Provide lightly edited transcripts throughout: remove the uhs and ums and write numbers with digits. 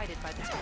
guided by the tech.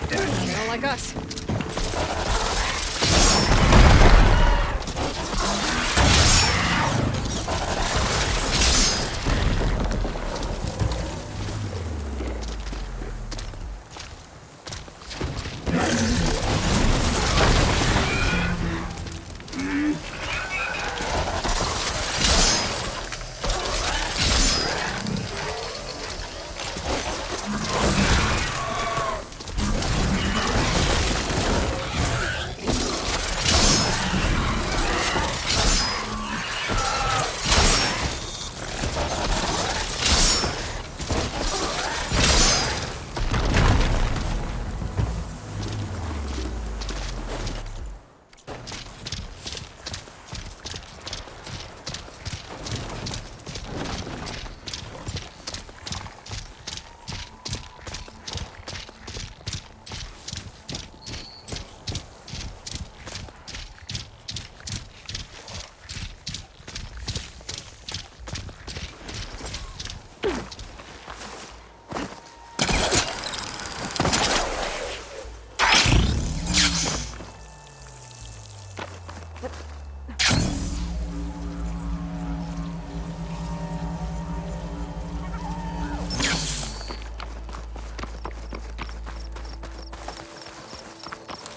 They don't like us.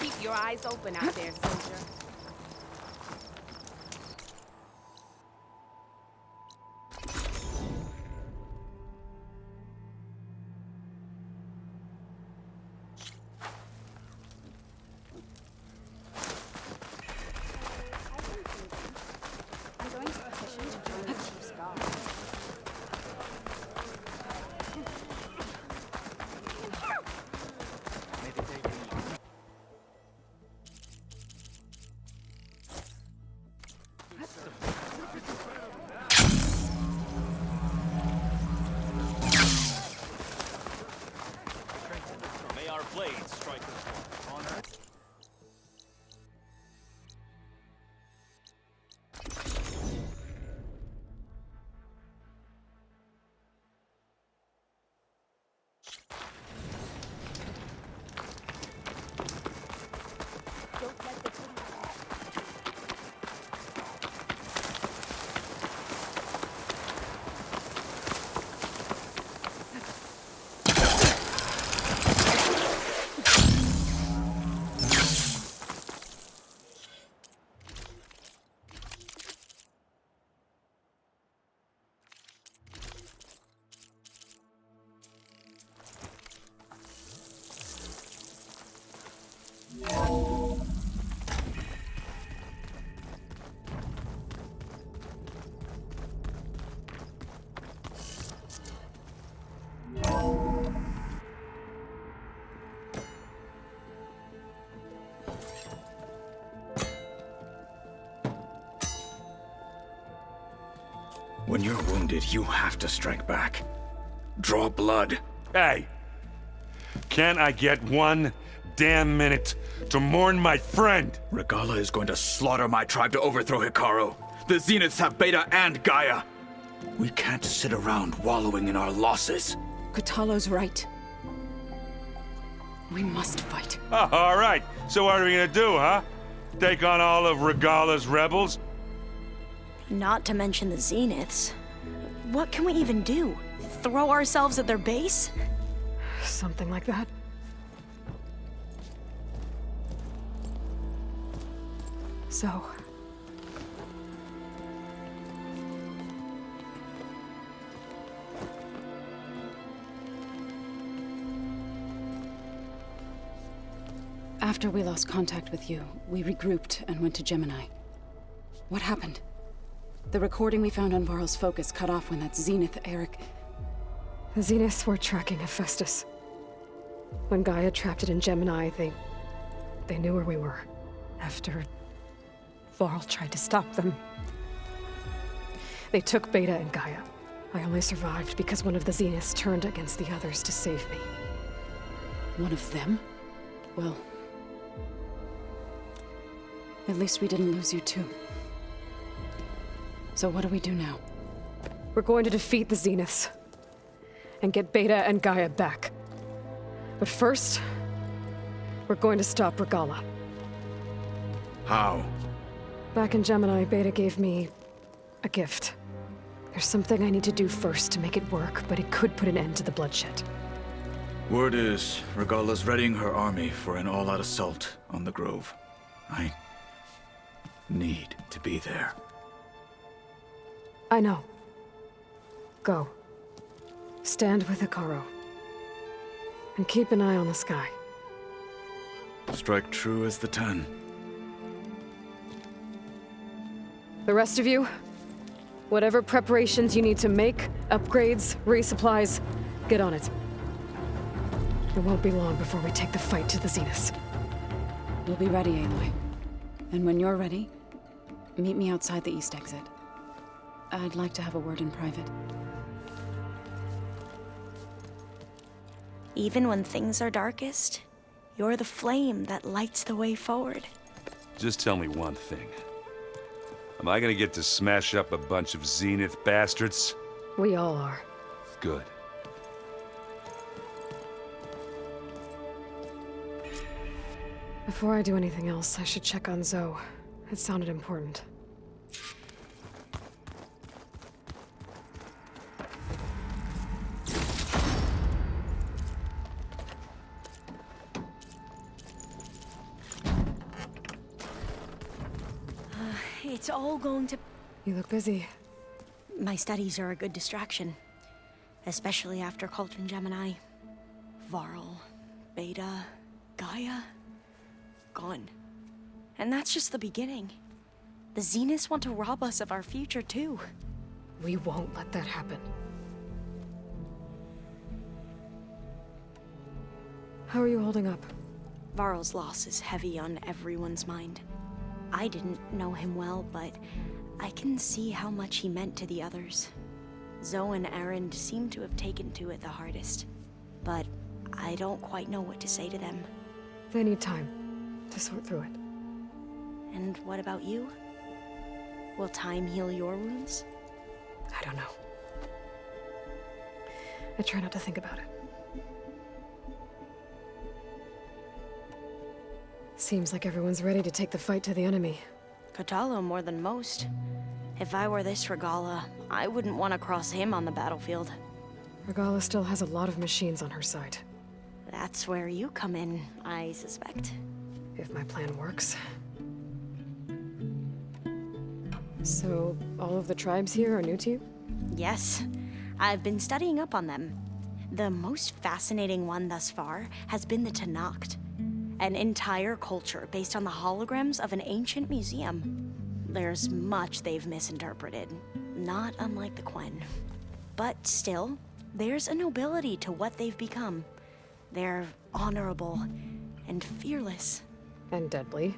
Keep your eyes open out there, soldier. I'm going to petition to join the Chief's Guard. When you're wounded, you have to strike back. Draw blood. Hey! Can't I get one damn minute to mourn my friend? Regalla is going to slaughter my tribe to overthrow Hikaru. The Zeniths have Beta and Gaia. We can't sit around wallowing in our losses. Kotallo's right. We must fight. Oh, all right. So what are we gonna do, huh? Take on all of Regalla's rebels? Not to mention the Zeniths. What can we even do? Throw ourselves at their base? Something like that. So... After we lost contact with you, we regrouped and went to Gemini. What happened? The recording we found on Varl's focus cut off when that Zenith Eric... The Zeniths were tracking Hephaestus. When Gaia trapped it in Gemini, they knew where we were. After Varl tried to stop them. They took Beta and Gaia. I only survived because one of the Zeniths turned against the others to save me. One of them? Well... at least we didn't lose you too. So what do we do now? We're going to defeat the Zeniths. And get Beta and Gaia back. But first, we're going to stop Regalla. How? Back in Gemini, Beta gave me a gift. There's something I need to do first to make it work, but it could put an end to the bloodshed. Word is, Regalla's readying her army for an all-out assault on the Grove. I need to be there. I know. Go. Stand with Hikaru. And keep an eye on the sky. Strike true as the 10. The rest of you, whatever preparations you need to make, upgrades, resupplies, get on it. It won't be long before we take the fight to the Zeniths. We'll be ready, Aloy. And when you're ready, meet me outside the east exit. I'd like to have a word in private. Even when things are darkest, you're the flame that lights the way forward. Just tell me one thing. Am I gonna get to smash up a bunch of Zenith bastards? We all are. Good. Before I do anything else, I should check on Zoe. It sounded important. It's all going to... You look busy. My studies are a good distraction. Especially after Cauldron Gemini. Varl, Beta, Gaia... gone. And that's just the beginning. The Zeniths want to rob us of our future, too. We won't let that happen. How are you holding up? Varl's loss is heavy on everyone's mind. I didn't know him well, but I can see how much he meant to the others. Zoe and Erend seem to have taken to it the hardest, but I don't quite know what to say to them. They need time to sort through it. And what about you? Will time heal your wounds? I don't know. I try not to think about it. Seems like everyone's ready to take the fight to the enemy. Kotallo more than most. If I were this Regalla, I wouldn't want to cross him on the battlefield. Regalla still has a lot of machines on her side. That's where you come in, I suspect. If my plan works. So, all of the tribes here are new to you? Yes, I've been studying up on them. The most fascinating one thus far has been the Tenakth, an entire culture based on the holograms of an ancient museum. There's much they've misinterpreted, not unlike the Quen. But still, there's a nobility to what they've become. They're honorable and fearless. And deadly.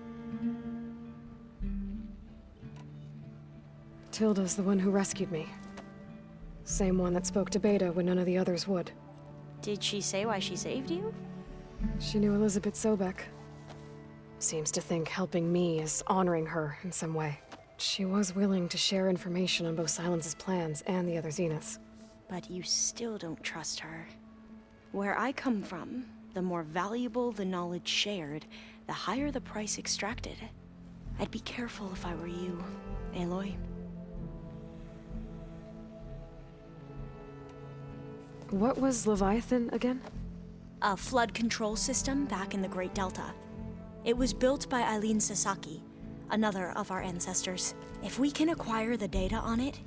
Tilda's the one who rescued me. Same one that spoke to Beta when none of the others would. Did she say why she saved you? She knew Elizabeth Sobek. Seems to think helping me is honoring her in some way. She was willing to share information on both Silence's plans and the other Zeniths. But you still don't trust her. Where I come from, the more valuable the knowledge shared, the higher the price extracted. I'd be careful if I were you, Aloy. What was Leviathan again? A flood control system back in the Great Delta. It was built by Eileen Sasaki, another of our ancestors. If we can acquire the data on it,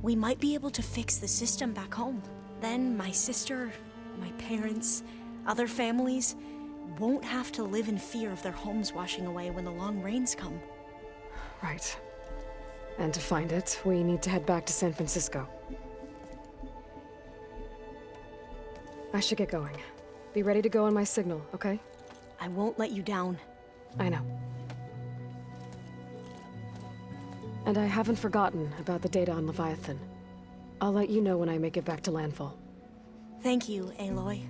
we might be able to fix the system back home. Then my sister, my parents, other families won't have to live in fear of their homes washing away when the long rains come. Right. And to find it, we need to head back to San Francisco. I should get going. Be ready to go on my signal, okay? I won't let you down. I know. And I haven't forgotten about the data on Leviathan. I'll let you know when I make it back to landfall. Thank you, Aloy.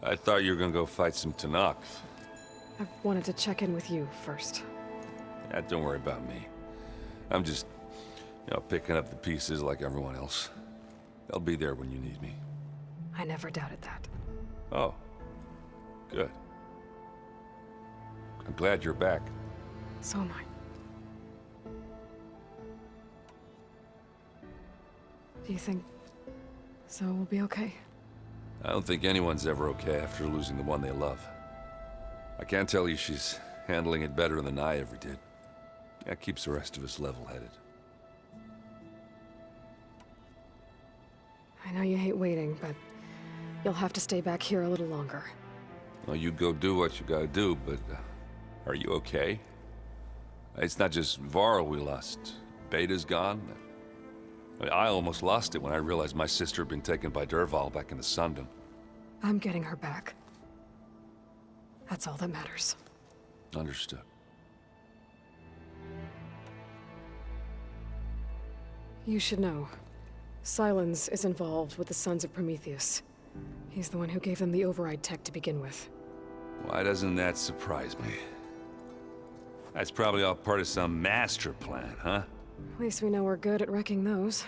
I thought you were gonna go fight some Tenakth. I wanted to check in with you first. Yeah, don't worry about me. I'm just, picking up the pieces like everyone else. I'll be there when you need me. I never doubted that. Oh. Good. I'm glad you're back. So am I. Do you think Zoe will be okay? I don't think anyone's ever okay after losing the one they love. I can't tell you she's handling it better than I ever did. That keeps the rest of us level-headed. I know you hate waiting, but you'll have to stay back here a little longer. Well, you go do what you gotta do, but are you okay? It's not just Varl we lost. Beta's gone. I almost lost it when I realized my sister had been taken by Dervahl back in the Sundom. I'm getting her back. That's all that matters. Understood. You should know. Sylens is involved with the Sons of Prometheus. He's the one who gave them the override tech to begin with. Why doesn't that surprise me? That's probably all part of some master plan, huh? At least we know we're good at wrecking those.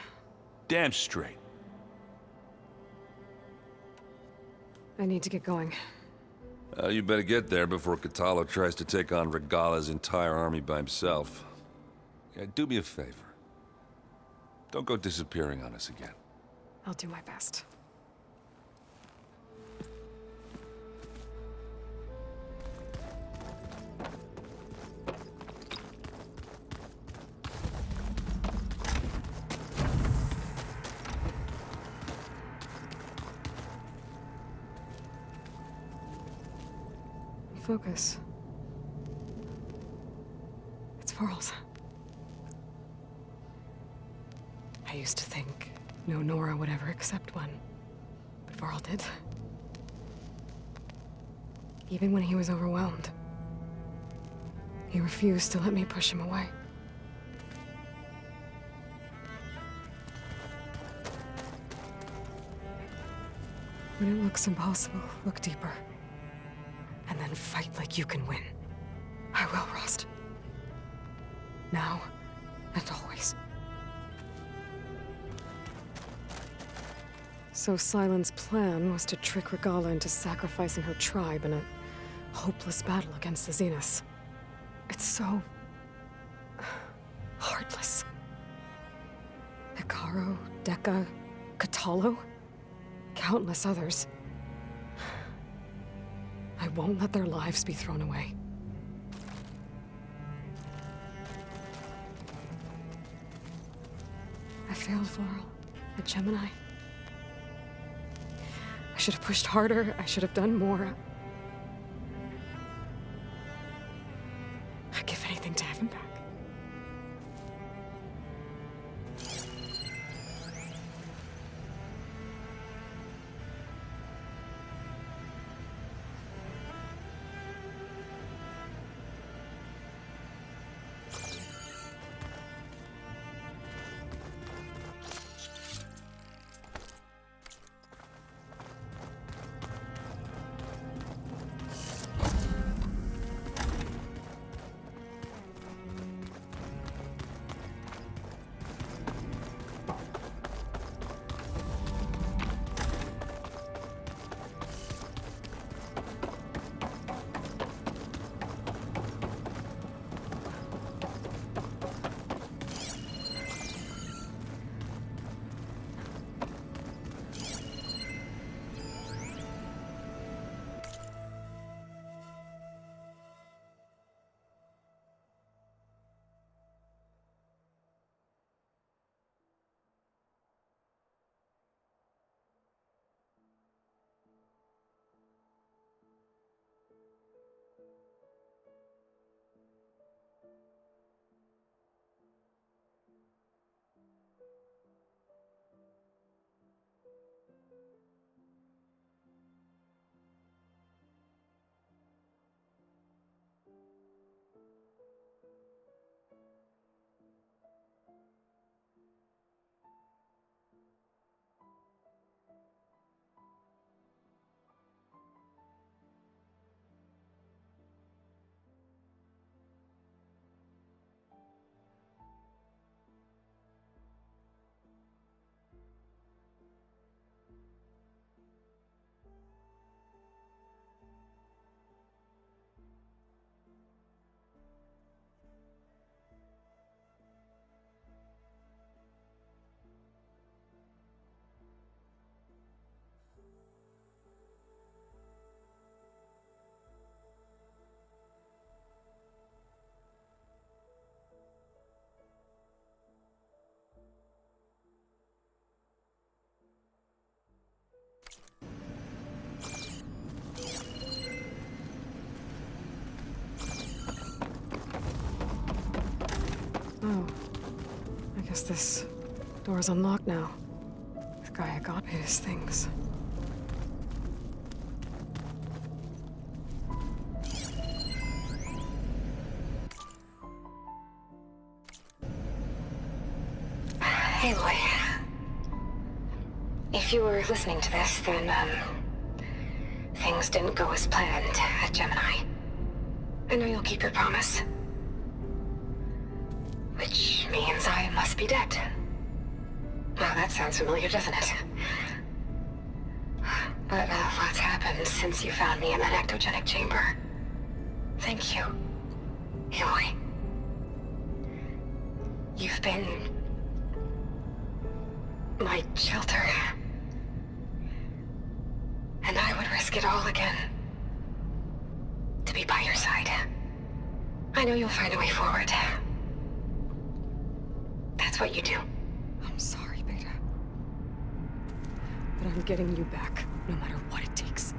Damn straight. I need to get going. You better get there before Kotallo tries to take on Regalla's entire army by himself. Yeah, do me a favor. Don't go disappearing on us again. I'll do my best. Focus. It's Varl's. I used to think no Nora would ever accept one, but Varl did. Even when he was overwhelmed, he refused to let me push him away. When it looks impossible, look deeper. And then fight like you can win. I will, Rost. Now and always. So Sylens' plan was to trick Regalla into sacrificing her tribe in a hopeless battle against the Zeniths. It's so... heartless. Hekarro, Dekka, Kotallo, countless others. I won't let their lives be thrown away. I failed Varl at Gemini. I should have pushed harder. I should have done more. give anything to have him back. Oh. I guess this door's unlocked now. The guy got me his things. Hey, Loy. If you were listening to this, then, things didn't go as planned at Gemini. I know you'll keep your promise. Which means I must be dead. Well, that sounds familiar, doesn't it? But lots happened since you found me in that ectogenic chamber. Thank you, Aloy. You've been my shelter. And I would risk it all again to be by your side. I know you'll find a way forward. That's what you do. I'm sorry, Beta. But I'm getting you back, no matter what it takes.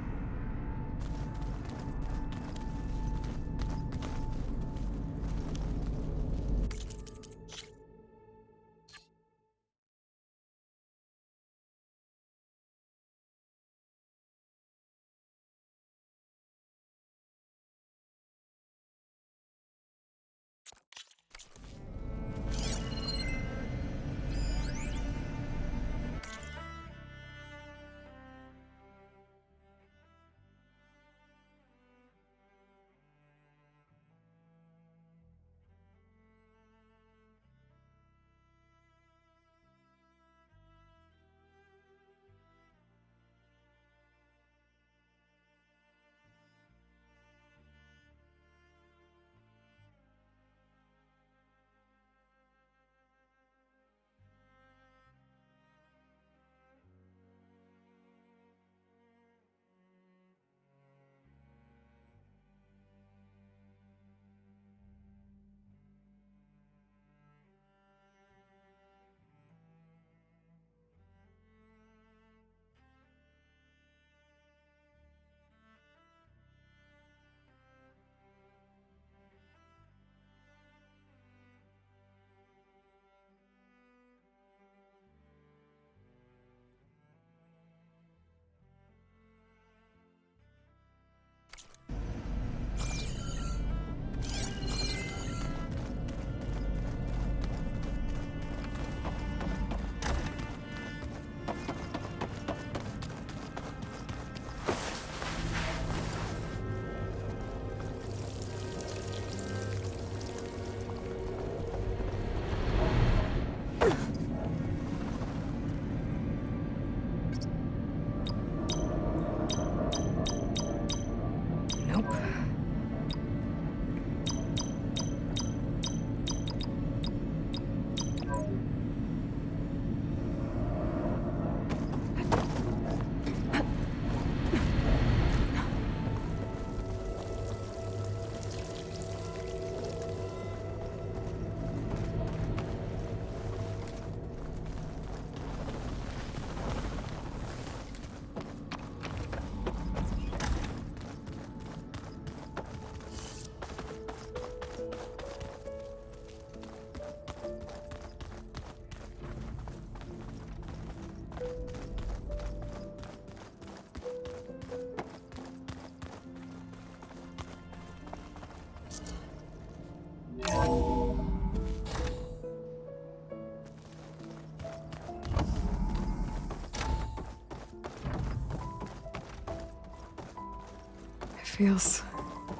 It feels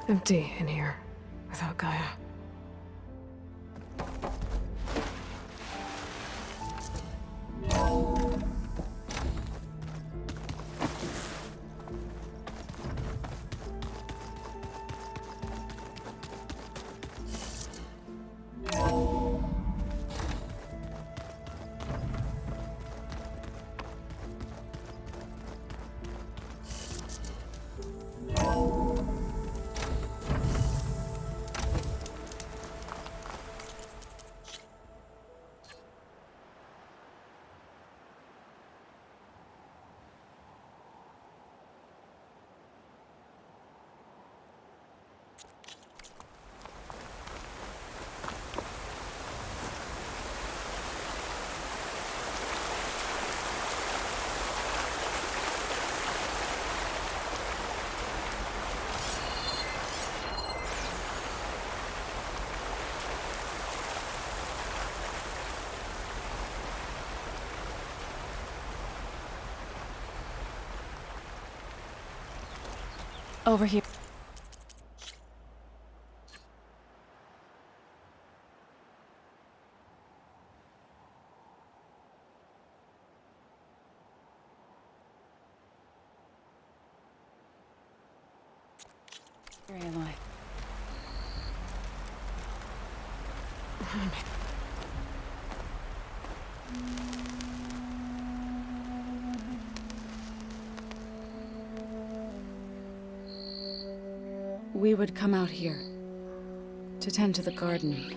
empty in here without Gaia. Over here. Very alive. We would come out here to tend to the garden.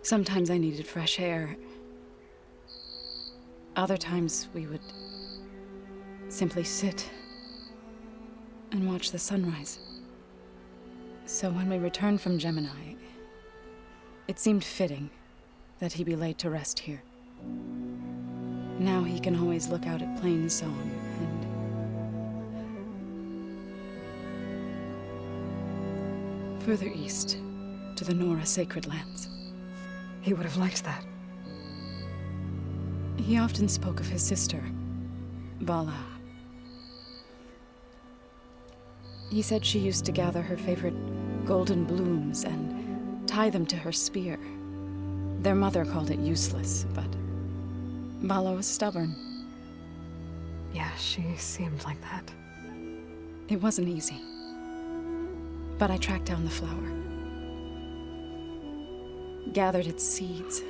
Sometimes I needed fresh air. Other times we would simply sit and watch the sunrise. So when we returned from Gemini, it seemed fitting that he be laid to rest here. Now he can always look out at Plainsong and further east to the Nora Sacred Lands. He would have liked that. He often spoke of his sister, Bala. He said she used to gather her favorite golden blooms and tie them to her spear. Their mother called it useless, but Bala was stubborn. Yeah, she seemed like that. It wasn't easy. But I tracked down the flower. Gathered its seeds.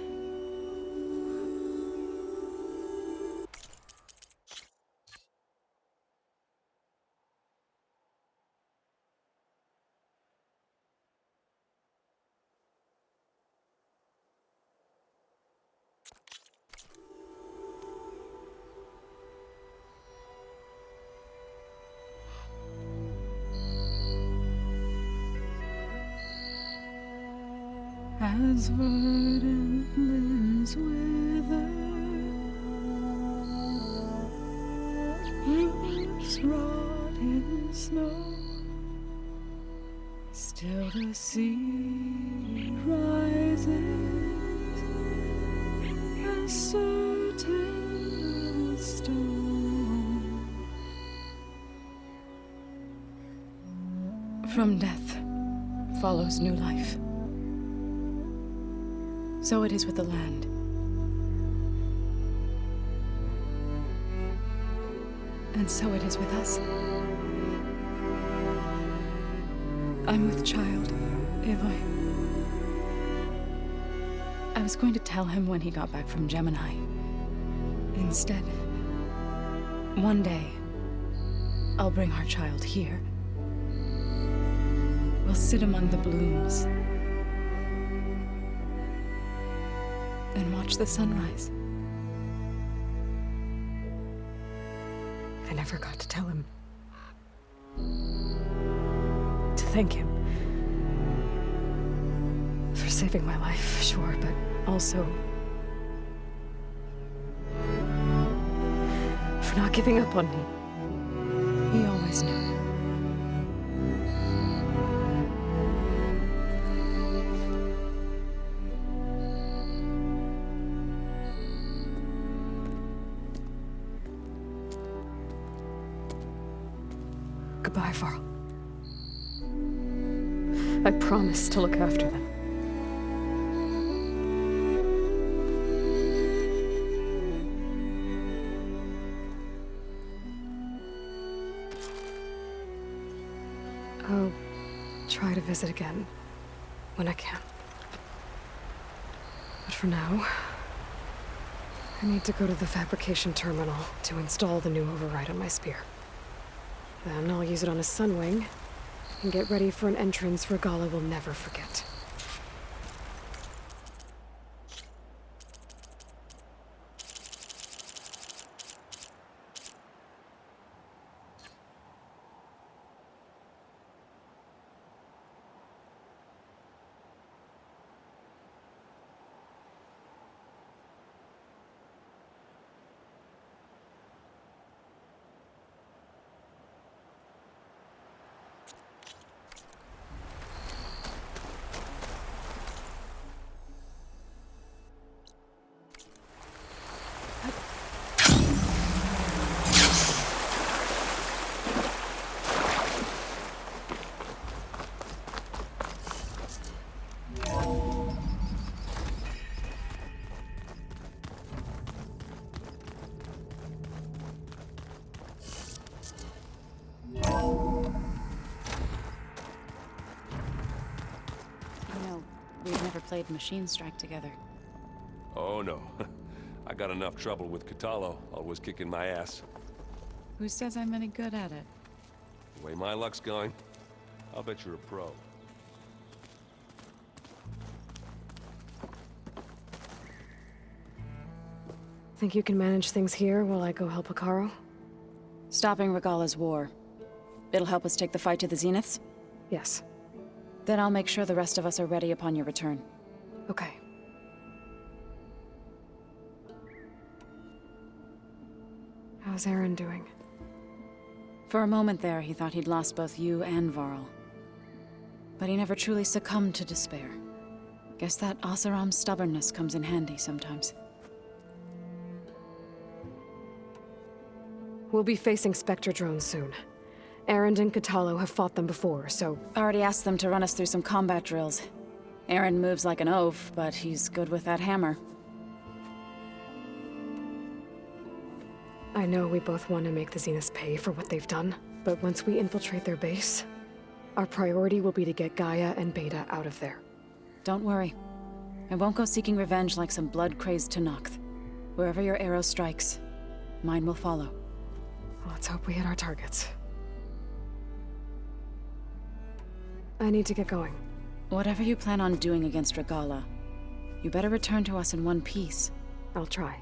As verdant limbs wither, roots rot in snow, still the sea rises, as certain as stone. From death follows new life. So it is with the land. And so it is with us. I'm with child, Aloy. I was going to tell him when he got back from Gemini. Instead, one day, I'll bring our child here. We'll sit among the blooms and watch the sunrise. I never got to tell him. To thank him. For saving my life, sure, but also for not giving up on me. He always knew. Goodbye, Varl. I promise to look after them. I'll try to visit again when I can. But for now, I need to go to the fabrication terminal to install the new override on my spear. Then I'll use it on a Sunwing and get ready for an entrance Regalla will never forget. We've never played Machine Strike together. Oh no. I got enough trouble with Kotallo, always kicking my ass. Who says I'm any good at it? The way my luck's going, I'll bet you're a pro. Think you can manage things here while I go help Hekarro? Stopping Regalla's war. It'll help us take the fight to the Zeniths? Yes. Then I'll make sure the rest of us are ready upon your return. Okay. How's Aaron doing? For a moment there, he thought he'd lost both you and Varl. But he never truly succumbed to despair. Guess that Oseram's stubbornness comes in handy sometimes. We'll be facing Spectre drones soon. Aaron and Kotallo have fought them before, so... Already asked them to run us through some combat drills. Aaron moves like an oaf, but he's good with that hammer. I know we both want to make the Zeniths pay for what they've done, but once we infiltrate their base, our priority will be to get Gaia and Beta out of there. Don't worry. I won't go seeking revenge like some blood-crazed Tenakth. Wherever your arrow strikes, mine will follow. Let's hope we hit our targets. I need to get going. Whatever you plan on doing against Regalla, you better return to us in one piece. I'll try.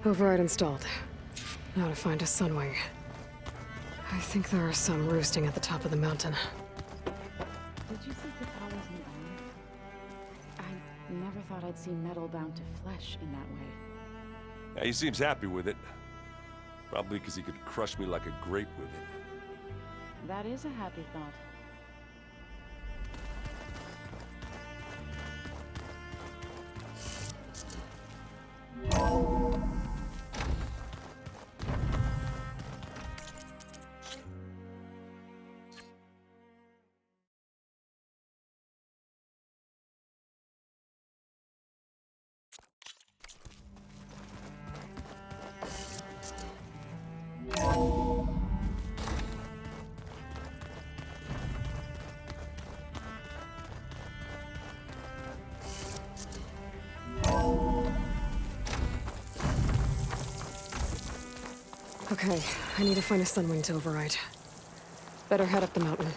Override installed. Now to find a Sunwing. I think there are some roosting at the top of the mountain. Did you see Kotallo's new arm? Never thought I'd see metal bound to flesh in that way. Yeah, he seems happy with it. Probably because he could crush me like a grape with it. That is a happy thought. Okay, I need to find a Sunwing to override. Better head up the mountain.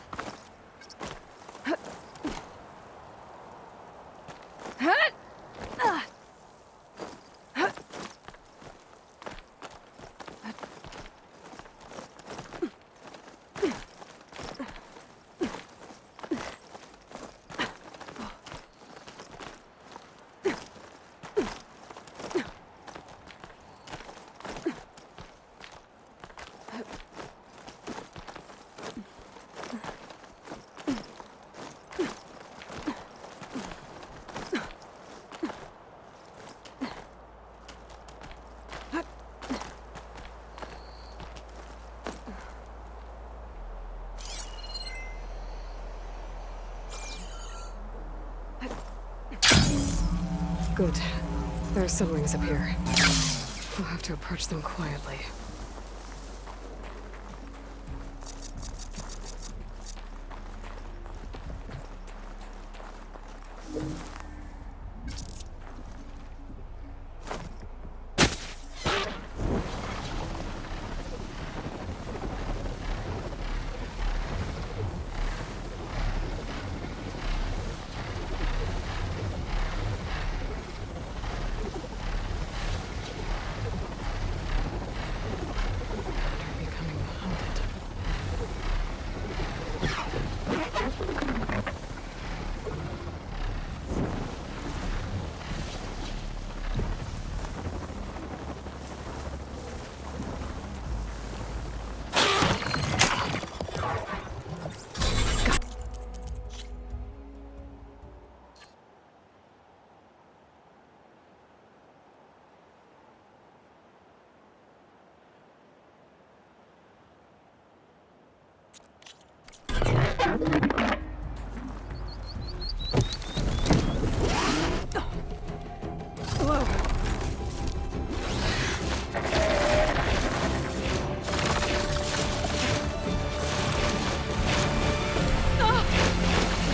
Good. There are Sunwings up here. We'll have to approach them quietly.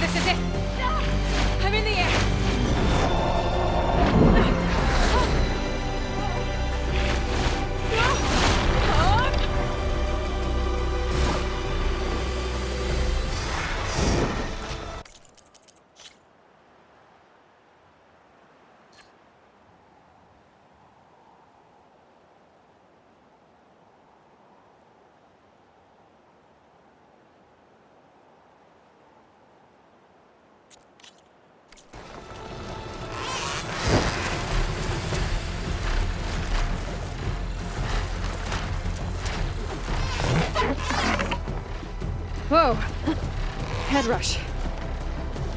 This is it. I'm in the air. Whoa! Head rush.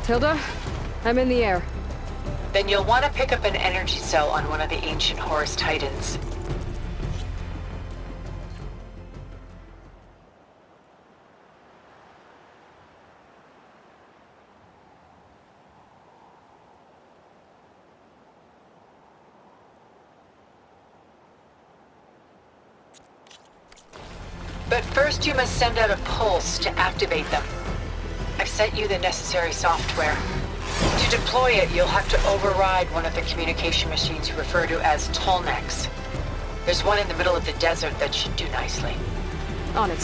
Tilda, I'm in the air. Then you'll want to pick up an energy cell on one of the ancient Horus Titans. But first you must send out a pulse to activate them. I've sent you the necessary software. To deploy it, you'll have to override one of the communication machines you refer to as Tolnecs. There's one in the middle of the desert that should do nicely. On it.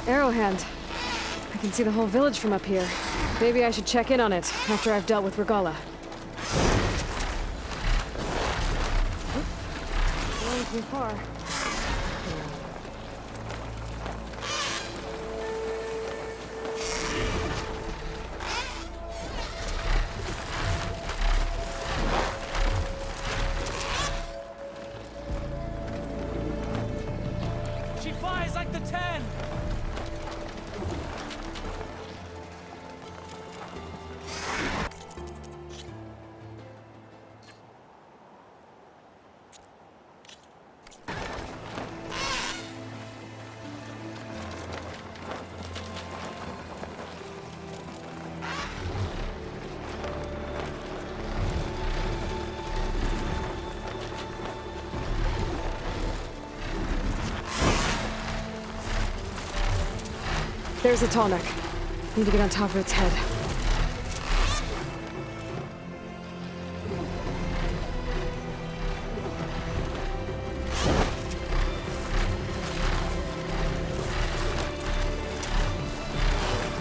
Arrowhand. I can see the whole village from up here. Maybe I should check in on it after I've dealt with Regalla. Going too far. There's a tall neck. Need to get on top of its head.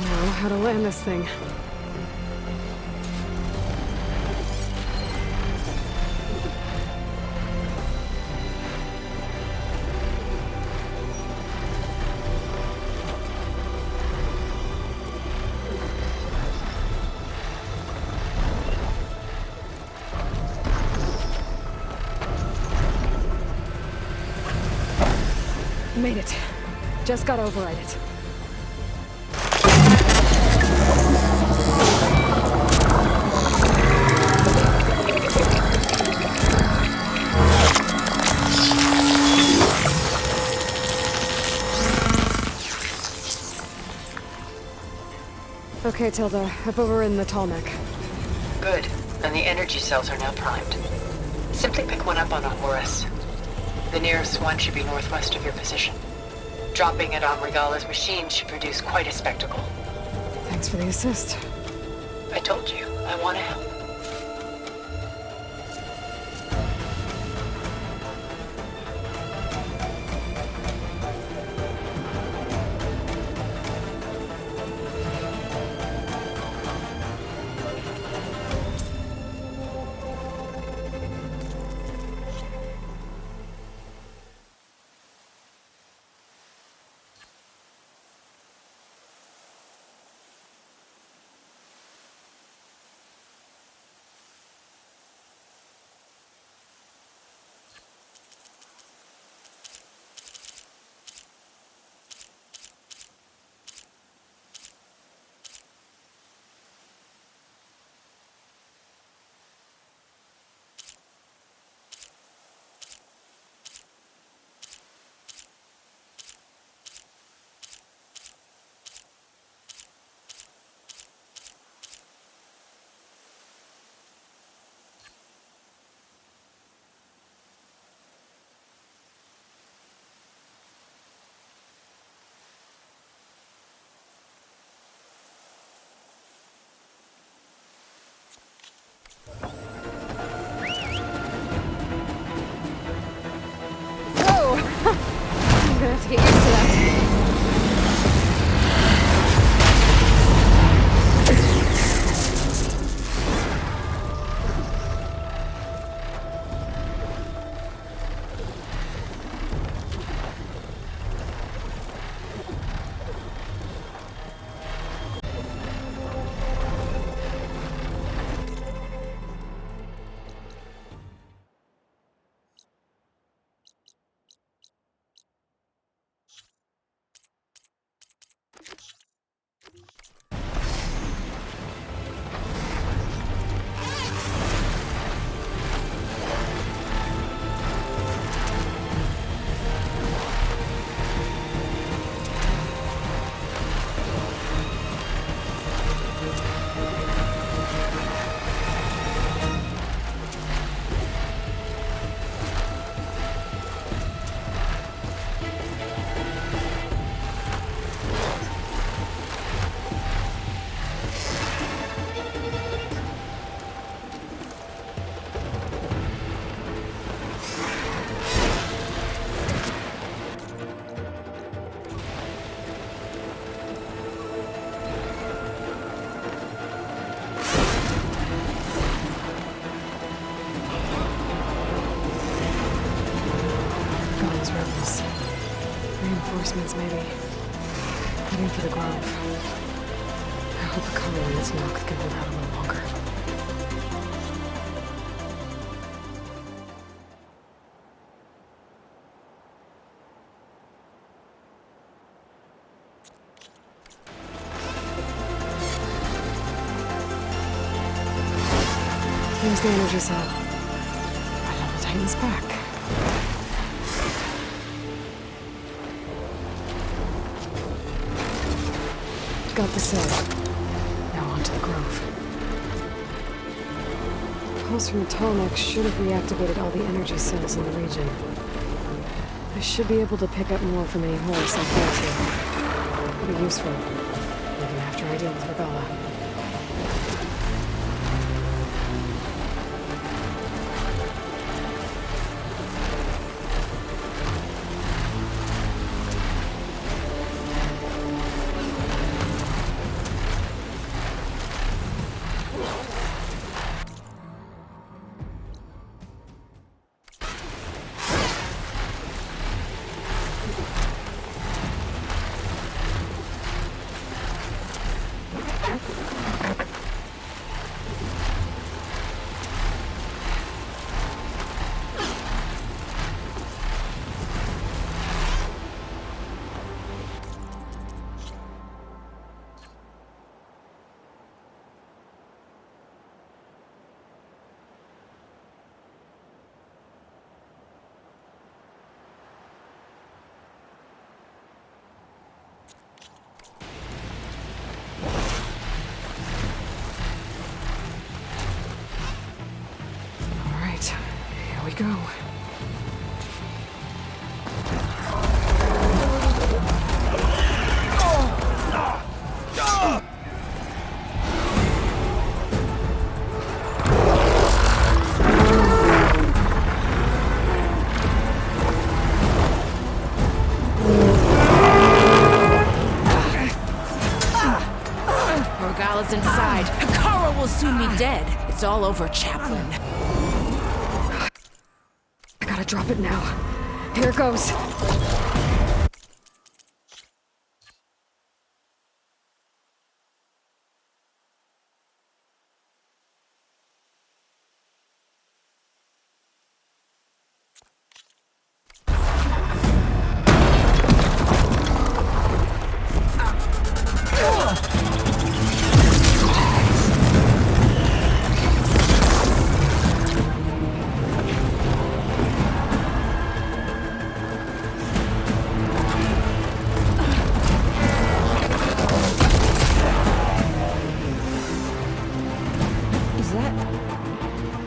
Now, how to land this thing. Made it. Just gotta override it. Okay, Tilda. I've overridden the tall neck. Good. And the energy cells are now primed. Simply pick one up on a Horus. The nearest one should be northwest of your position. Dropping it on Regala's machine should produce quite a spectacle. Thanks for the assist. I told you, I want to help. I'm gonna have to get used to that. Reinforcements, maybe. Heading for the Grove. I hope the color in this Noct can hold out a little longer. Here's the energy cell. I double tighten this back. Got the cell. Now on to the Grove. Pulse from Tallneck should have reactivated all the energy cells in the region. I should be able to pick up more from any Horus I fall to. Could be useful, even after I deal with Regala. All right, here we go. Regala's inside. Hikaru will soon be dead. It's all over, Chaplain. I gotta drop it now. Here it goes.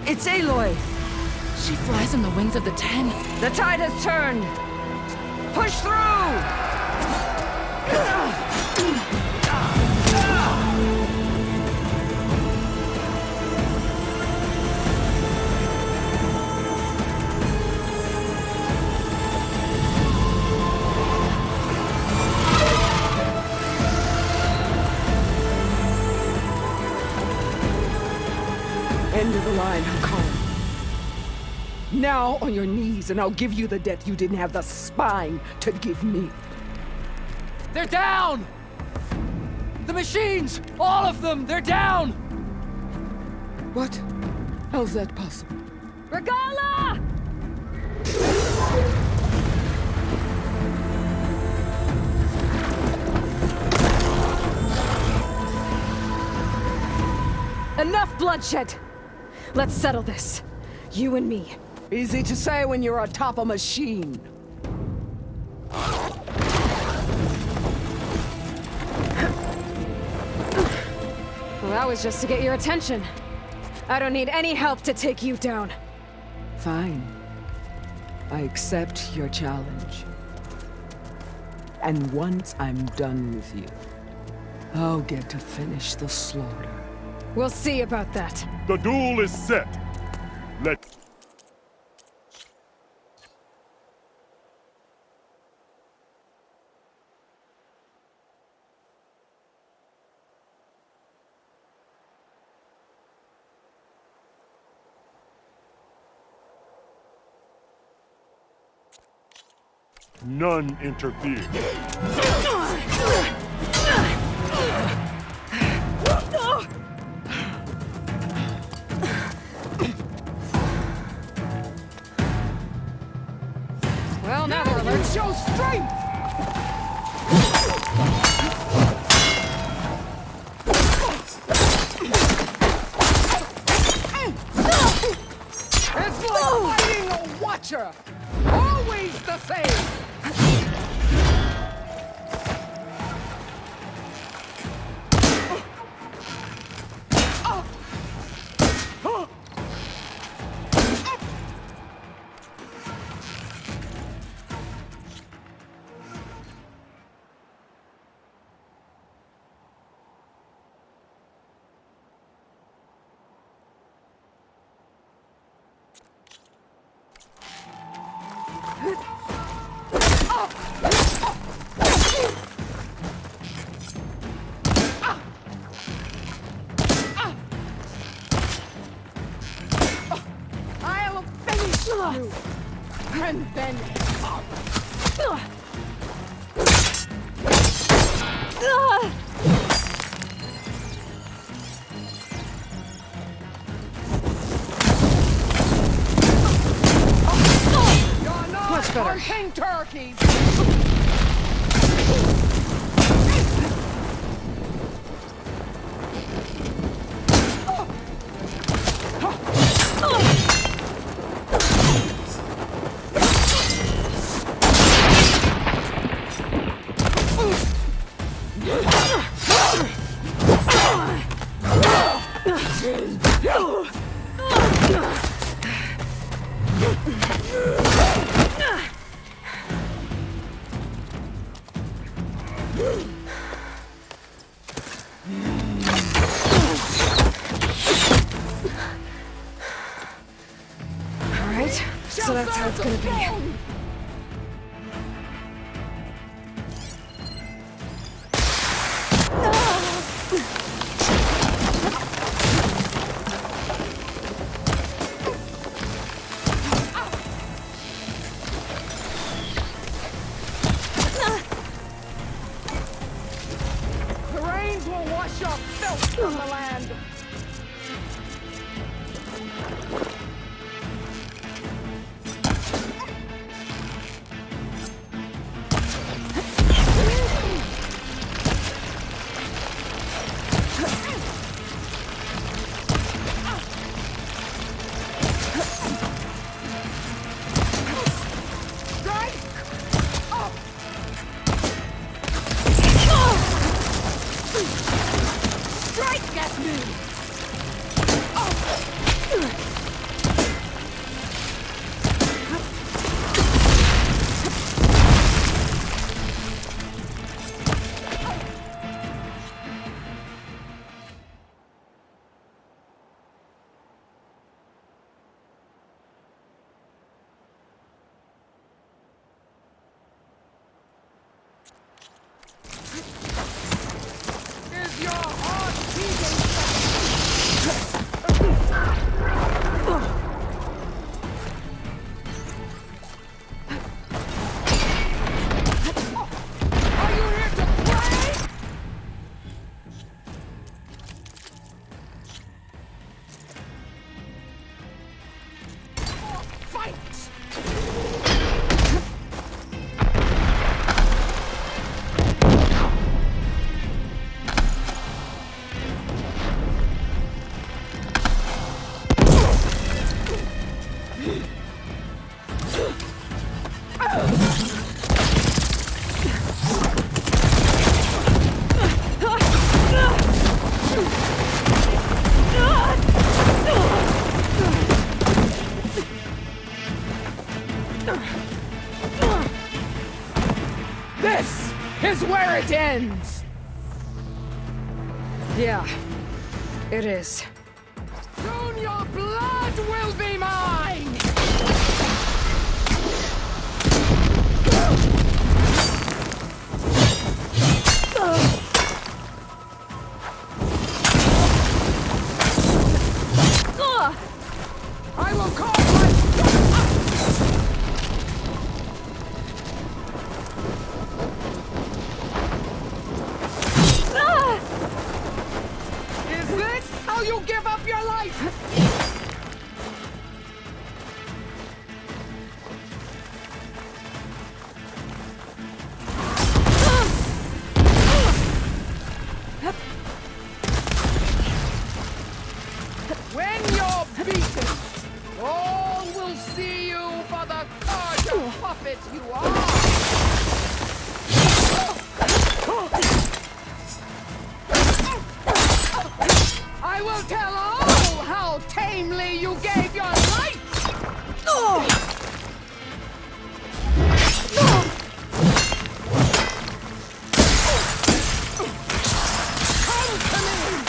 It's Aloy! She flies on the wings of the Ten. The tide has turned! Push through! End of the line, Hikaru. Now on your knees, and I'll give you the death you didn't have the spine to give me. They're down! The machines! All of them! They're down! What? How's that possible? Regala! Enough bloodshed! Let's settle this. You and me. Easy to say when you're atop a machine. Well, that was just to get your attention. I don't need any help to take you down. Fine. I accept your challenge. And once I'm done with you, I'll get to finish the slaughter. We'll see about that. The duel is set. Let... None interfere. Well, now they're alert. Show strength! It's like fighting a watcher! Always the same! You. And then up. You're not Much better. hunting turkeys. Alright, so that's how it's gonna be. The rains will wash off filth from the land. Strike at me! Is your heart Are you here to play? Or fight? This is where it ends! Yeah, it is. Soon your blood will be mine! I will call my... Is this how you give up your life? When you're beaten, all will see you for the carja puppet you are! I will tell all how tamely you gave your life! Come to me!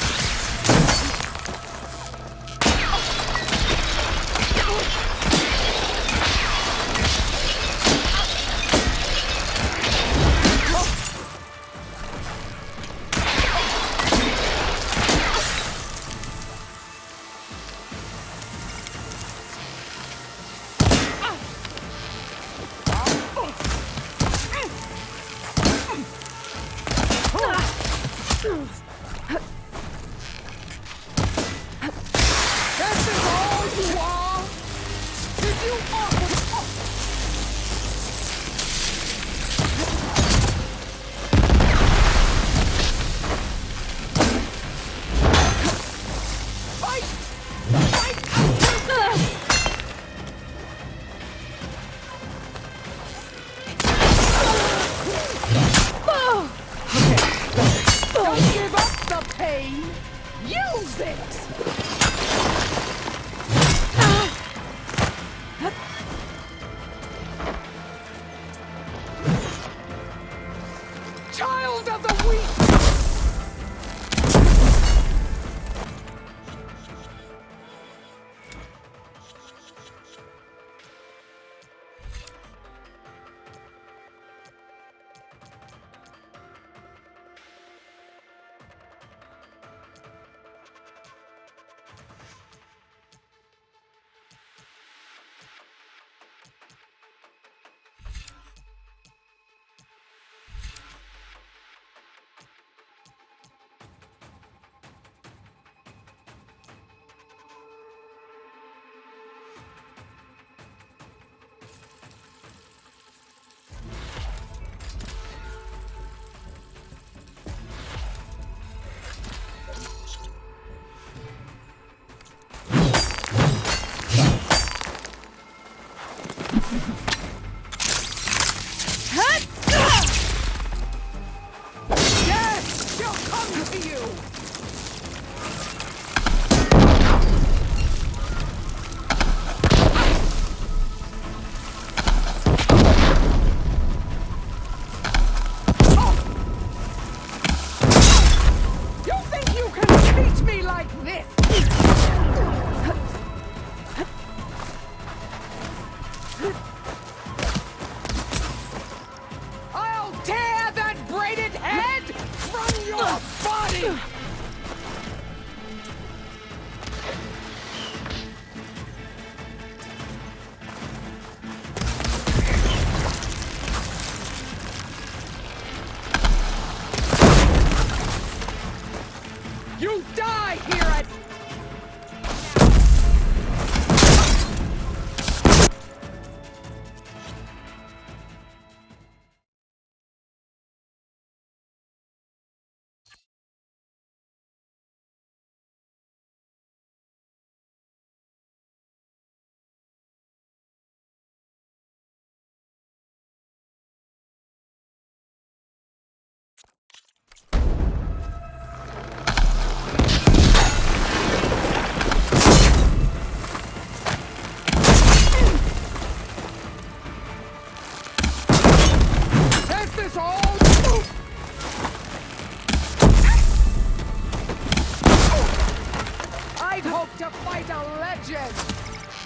just a legend!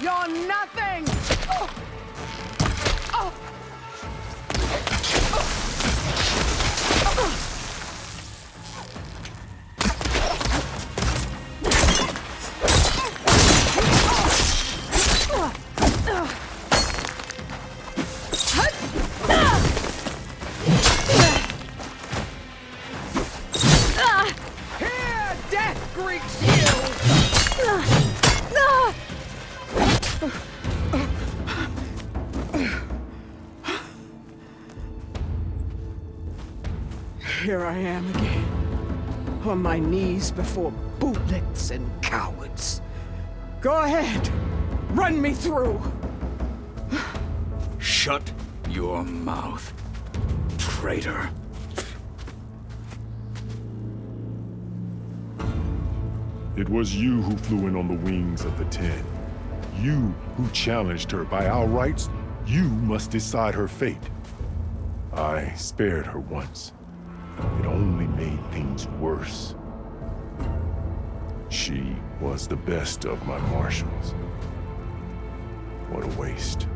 You're nothing! Here, death greets you! Here I am again, on my knees before bootlets and cowards. Go ahead, run me through. Shut your mouth, traitor. It was you who flew in on the wings of the Ten. You who challenged her. By our rights, you must decide her fate. I spared her once. It only made things worse. She was the best of my marshals. What a waste.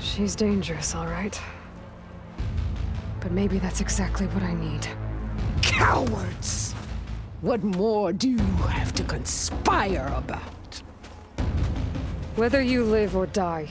She's dangerous, all right. But maybe that's exactly what I need. Cowards! What more do you have to conspire about? Whether you live or die,